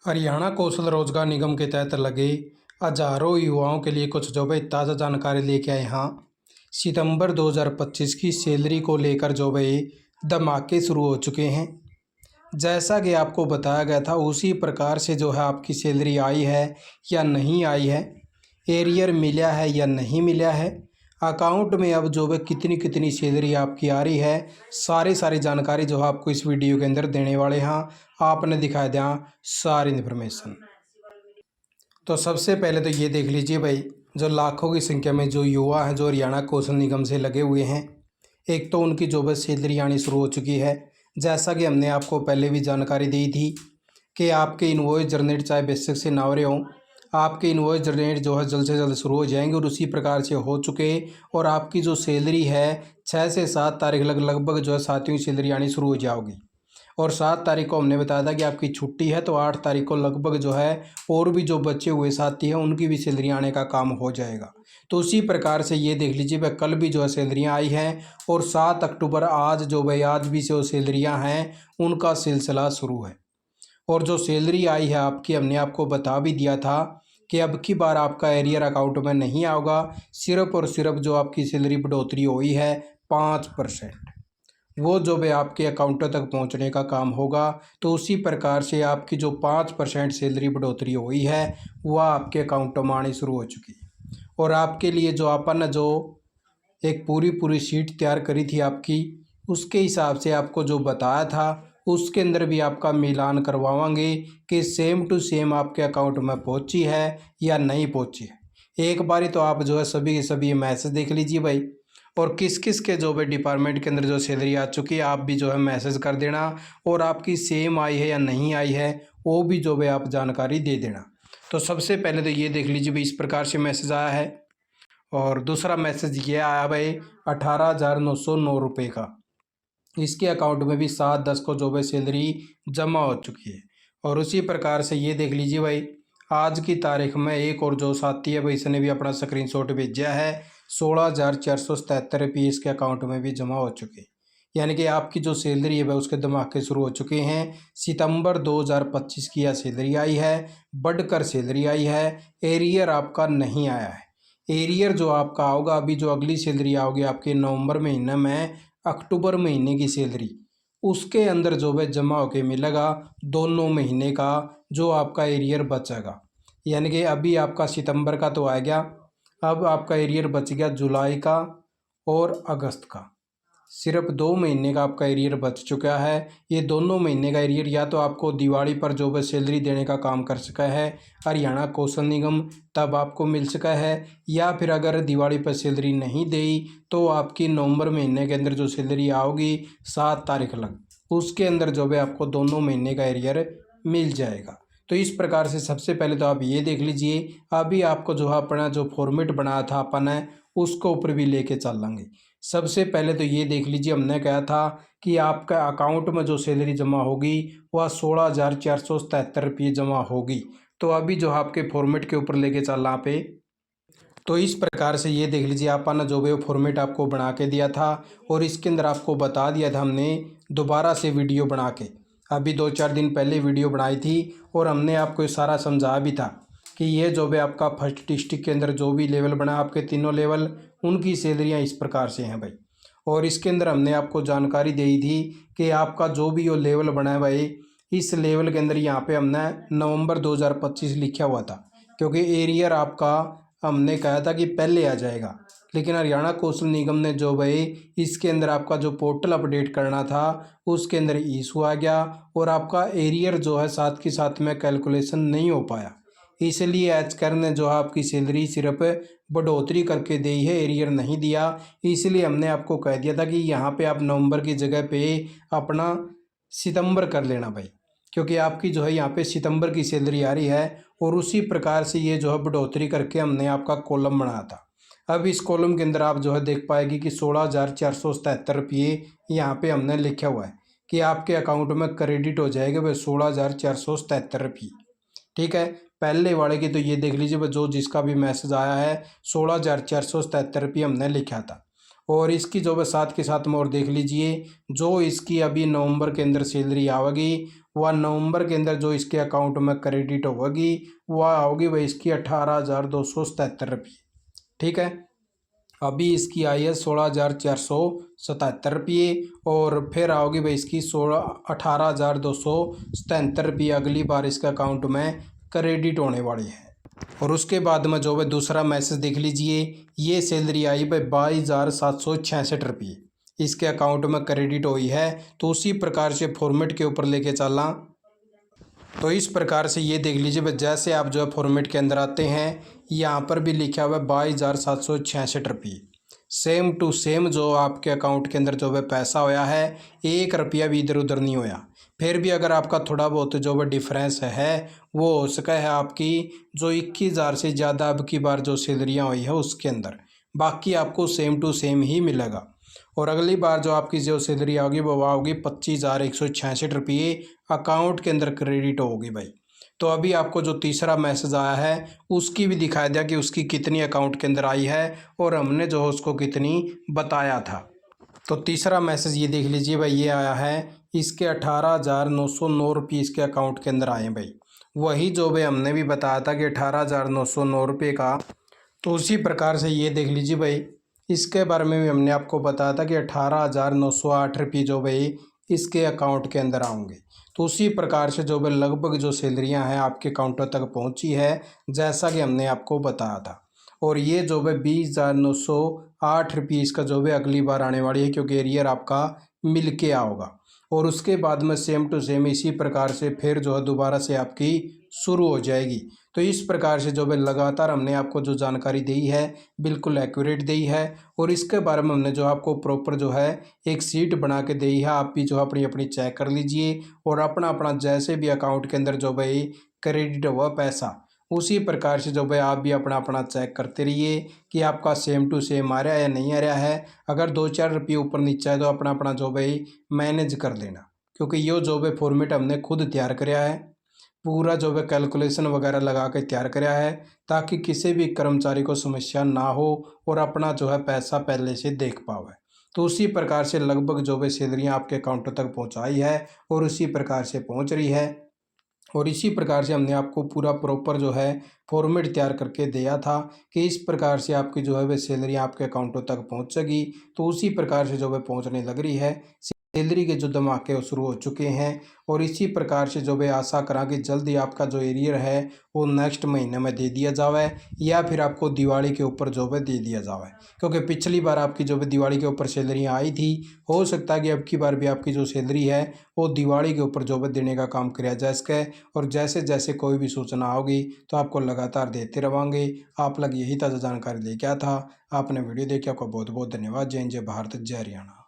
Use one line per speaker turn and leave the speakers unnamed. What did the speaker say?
हरियाणा कौशल रोजगार निगम के तहत लगे हजारों युवाओं के लिए कुछ जो भाई ताज़ा जानकारी लेके आए। यहाँ सितंबर 2025 की सैलरी को लेकर जो भाई धमाके शुरू हो चुके हैं। जैसा कि आपको बताया गया था उसी प्रकार से जो है आपकी सैलरी आई है या नहीं आई है, एरियर मिला है या नहीं मिला है, अकाउंट में अब जो है कितनी कितनी सैलरी आपकी आ रही है, सारी जानकारी जो है आपको इस वीडियो के अंदर देने वाले हैं। आपने दिखाया दिया सारी इन्फॉर्मेशन। तो सबसे पहले तो ये देख लीजिए भाई, जो लाखों की संख्या में जो युवा हैं जो हरियाणा कौशल निगम से लगे हुए हैं, एक तो उनकी जो बस सैलरी आनी शुरू हो चुकी है। जैसा कि हमने आपको पहले भी जानकारी दी थी कि आपके इनवॉइस जनरेट चाहे बेसिक से ना हो रहे हों, आपके इनवॉइस जनरेट जो है जल्द से जल्द शुरू हो जाएंगे और उसी प्रकार से हो चुके। और आपकी जो सैलरी है 6 से 7 तारीख लगभग जो है सातवीं सैलरी आनी शुरू हो जाओगी। और 7 तारीख को हमने बताया था कि आपकी छुट्टी है, तो 8 तारीख को लगभग जो है और भी जो बचे हुए साथी हैं उनकी भी सैलरी आने का काम हो जाएगा। तो उसी प्रकार से ये देख लीजिए भाई, कल भी जो है सैलरियाँ आई हैं और 7 अक्टूबर आज जो भाई आज भी जो सैलरियाँ हैं उनका सिलसिला शुरू है। और जो सैलरी आई है आपकी, हमने आपको बता भी दिया था कि अब की बार आपका एरियर अकाउंट में नहीं आएगा, सिर्फ और सिर्फ जो आपकी सैलरी बढ़ोतरी हुई है 5%, वो जो भी आपके अकाउंटों तक पहुंचने का काम होगा। तो उसी प्रकार से आपकी जो 5% सैलरी बढ़ोतरी हुई है वह आपके अकाउंटों में आनी शुरू हो चुकी है। और आपके लिए जो अपन जो एक पूरी शीट तैयार करी थी आपकी, उसके हिसाब से आपको जो बताया था उसके अंदर भी आपका मिलान करवाएंगे कि सेम टू सेम आपके अकाउंट में पहुंची है या नहीं पहुंची है। एक बारी तो आप जो है सभी के सभी मैसेज देख लीजिए भाई, और किस किस के जो है डिपार्टमेंट के अंदर जो सैलरी आ चुकी है आप भी जो है मैसेज कर देना। और आपकी सेम आई है या नहीं आई है वो भी जो है आप जानकारी दे देना। तो सबसे पहले तो ये देख लीजिए भाई, इस प्रकार से मैसेज आया है। और दूसरा मैसेज ये आया भाई 18,909 का, इसके अकाउंट में भी 7/10 को जो है सैलरी जमा हो चुकी है। और उसी प्रकार से ये देख लीजिए भाई, आज की तारीख में एक और जो साथी है भाई इसने भी अपना स्क्रीनशॉट भेजा है, 16,477 रुपये इसके अकाउंट में भी जमा हो चुके। यानी कि आपकी जो सैलरी है भाई उसके धमाके शुरू हो चुके हैं। सितंबर 2025 की यह सैलरी आई है, बढ़कर सैलरी आई है, एरियर आपका नहीं आया है। एरियर जो आपका होगा अभी जो अगली सैलरी आओगी आपके नवंबर महीने में, अक्टूबर महीने की सैलरी उसके अंदर जो है जमा होके मिलेगा दोनों महीने का जो आपका एरियर बचेगा। यानी कि अभी आपका सितंबर का तो आ गया, अब आपका एरियर बच गया जुलाई का और अगस्त का। सिर्फ 2 महीने का आपका एरियर बच चुका है। ये दोनों महीने का एरियर या तो आपको दिवाली पर जो है सैलरी देने का काम कर सका है हरियाणा कौशल निगम, तब आपको मिल सका है, या फिर अगर दिवाली पर सैलरी नहीं दी तो आपकी नवंबर महीने के अंदर जो सैलरी आओगी 7 तारीख उसके अंदर जो है आपको दोनों महीने का एरियर मिल जाएगा। तो इस प्रकार से सबसे पहले तो आप ये देख लीजिए, अभी आपको जो है अपना जो फॉर्मेट बनाया था अपन है उसको ऊपर भी लेके चल लेंगे। सबसे पहले तो ये देख लीजिए, हमने कहा था कि आपका अकाउंट में जो सैलरी जमा होगी वह 16,477 रुपये जमा होगी। तो अभी जो आपके फॉर्मेट के ऊपर लेके चलना पे, तो इस प्रकार से ये देख लीजिए आपने जो भी फॉर्मेट आपको बना के दिया था और इसके अंदर आपको बता दिया था हमने दोबारा से वीडियो बना के, अभी 2-4 दिन पहले वीडियो बनाई थी और हमने आपको सारा समझाया भी था कि ये जो भी आपका फर्स्ट डिस्ट्रिक्ट के अंदर जो भी लेवल बना आपके तीनों लेवल उनकी सैलरियाँ इस प्रकार से हैं भाई। और इसके अंदर हमने आपको जानकारी दी थी कि आपका जो भी वो लेवल बना है भाई, इस लेवल के अंदर यहाँ पे हमने नवंबर 2025 लिखा हुआ था, क्योंकि एरियर आपका हमने कहा था कि पहले आ जाएगा। लेकिन हरियाणा कौशल निगम ने जो भाई इसके अंदर आपका जो पोर्टल अपडेट करना था उसके अंदर इशू आ गया और आपका एरियर जो है साथ के साथ में कैलकुलेशन नहीं हो पाया। इसलिए एचकर ने जो है आपकी सैलरी सिर्फ बढ़ोतरी करके दी है, एरियर नहीं दिया। इसलिए हमने आपको कह दिया था कि यहाँ पे आप नवंबर की जगह पे अपना सितंबर कर लेना भाई, क्योंकि आपकी जो है यहाँ पे सितंबर की सैलरी आ रही है। और उसी प्रकार से ये जो है बढ़ोतरी करके हमने आपका कॉलम बनाया था। अब इस कॉलम के अंदर आप जो है देख पाएगी कि 16,477 रुपये यहाँ पे हमने लिखा हुआ है कि आपके अकाउंट में क्रेडिट हो जाएगा वह 16,477 रुपये। ठीक है, पहले वाले की तो ये देख लीजिए जो जिसका भी मैसेज आया है 16,477 रुपये हमने लिखा था। और इसकी जो है साथ के साथ में और देख लीजिए, जो इसकी अभी नवंबर के अंदर सैलरी आवेगी वह नवंबर के अंदर जो इसके अकाउंट में क्रेडिट होगी वह होगी वह इसकी 18,277 रुपये। ठीक है, अभी इसकी आई है 16,477 रुपये और फिर आओगी भाई इसकी 18,277 रुपये अगली बार इसके अकाउंट में क्रेडिट होने वाली है। और उसके बाद में जो है दूसरा मैसेज देख लीजिए, ये सैलरी आई भाई 22,766 रुपये इसके अकाउंट में क्रेडिट हुई है। तो उसी प्रकार से फॉर्मेट के ऊपर लेके चलना। तो इस प्रकार से ये देख लीजिए भाई, जैसे आप जो है फॉर्मेट के अंदर आते हैं यहाँ पर भी लिखा हुआ है 22,766 रुपये। सेम टू सेम जो आपके अकाउंट के अंदर जो है पैसा होया है, 1 रुपया भी इधर उधर नहीं होया। फिर भी अगर आपका थोड़ा बहुत जो है डिफरेंस है वो हो सका है आपकी जो 21,000 से ज़्यादा अब की बार जो सैलरियाँ हुई है उसके अंदर, बाकी आपको सेम टू सेम ही मिलेगा। और अगली बार जो आपकी जो सैलरी आओगी वो आओगी 25,166 रुपये अकाउंट के अंदर क्रेडिट होगी भाई। तो अभी आपको जो तीसरा मैसेज आया है उसकी भी दिखा दिया कि उसकी कितनी अकाउंट के अंदर आई है और हमने जो है उसको कितनी बताया था। तो तीसरा मैसेज ये देख लीजिए भाई, ये आया है इसके 18,909 रुपये इसके अकाउंट के अंदर आए हैं भाई। वही जो भाई हमने भी बताया था कि 18,909 रुपये का। तो उसी प्रकार से ये देख लीजिए भाई, इसके बारे में भी हमने आपको बताया था कि 18,908 रुपये जो भाई इसके अकाउंट के अंदर आएंगे। तो उसी प्रकार से जो भाई लगभग जो सैलरियां हैं आपके अकाउंटों तक पहुंची है जैसा कि हमने आपको बताया था। और ये जो भाई 20,908 रुपये इसका जो भाई अगली बार आने वाली है, क्योंकि एरियर आपका मिल के आओगा। और उसके बाद में सेम टू सेम इसी प्रकार से फिर जो है दोबारा से आपकी शुरू हो जाएगी। तो इस प्रकार से जो है लगातार हमने आपको जो जानकारी दी है बिल्कुल एक्यूरेट दी है। और इसके बारे में हमने जो आपको प्रॉपर जो है एक सीट बना के दी है, आप भी जो अपनी अपनी चेक कर लीजिए और अपना अपना जैसे भी अकाउंट के अंदर जो भाई क्रेडिट हुआ पैसा, उसी प्रकार से जो भाई आप भी अपना अपना चेक करते रहिए कि आपका सेम टू सेम आ रहा है या नहीं आ रहा है। अगर 2-4 रुपये ऊपर नीचे है तो अपना अपना जो भाई मैनेज कर लेना, क्योंकि ये जो भाई फॉर्मेट हमने खुद तैयार कराया है, पूरा जो है कैलकुलेशन वगैरह लगा के तैयार कराया है ताकि किसी भी कर्मचारी को समस्या ना हो और अपना जो है पैसा पहले से देख पावे। तो उसी प्रकार से लगभग जो है सैलरियाँ आपके अकाउंटों तक पहुंचाई है और उसी प्रकार से पहुंच रही है। और इसी प्रकार से हमने आपको पूरा प्रॉपर जो है फॉर्मेट तैयार करके दिया था कि इस प्रकार से आपकी जो है वह सैलरी आपके अकाउंटों तक पहुंचेगी। तो उसी प्रकार से जो है पहुंचने लग रही है। सैलरी के जो धमाके वो शुरू हो चुके हैं और इसी प्रकार से जो है आशा करा कि जल्दी आपका जो एरियर है वो नेक्स्ट महीने में दे दिया जावे या फिर आपको दिवाली के ऊपर जो है दे दिया जावे, क्योंकि पिछली बार आपकी जो है दिवाली के ऊपर सैलरियाँ आई थी। हो सकता है कि अब की बार भी आपकी जो सैलरी है वो दिवाली के ऊपर जो है देने का काम किया जा सके। और जैसे जैसे कोई भी सूचना होगी तो आपको लगातार देते रहेंगे। आप लग यही ताज़ा जानकारी लेके आया था। आपने वीडियो देखी, आपका बहुत बहुत धन्यवाद। जय हिंद, जय भारत, जय हरियाणा।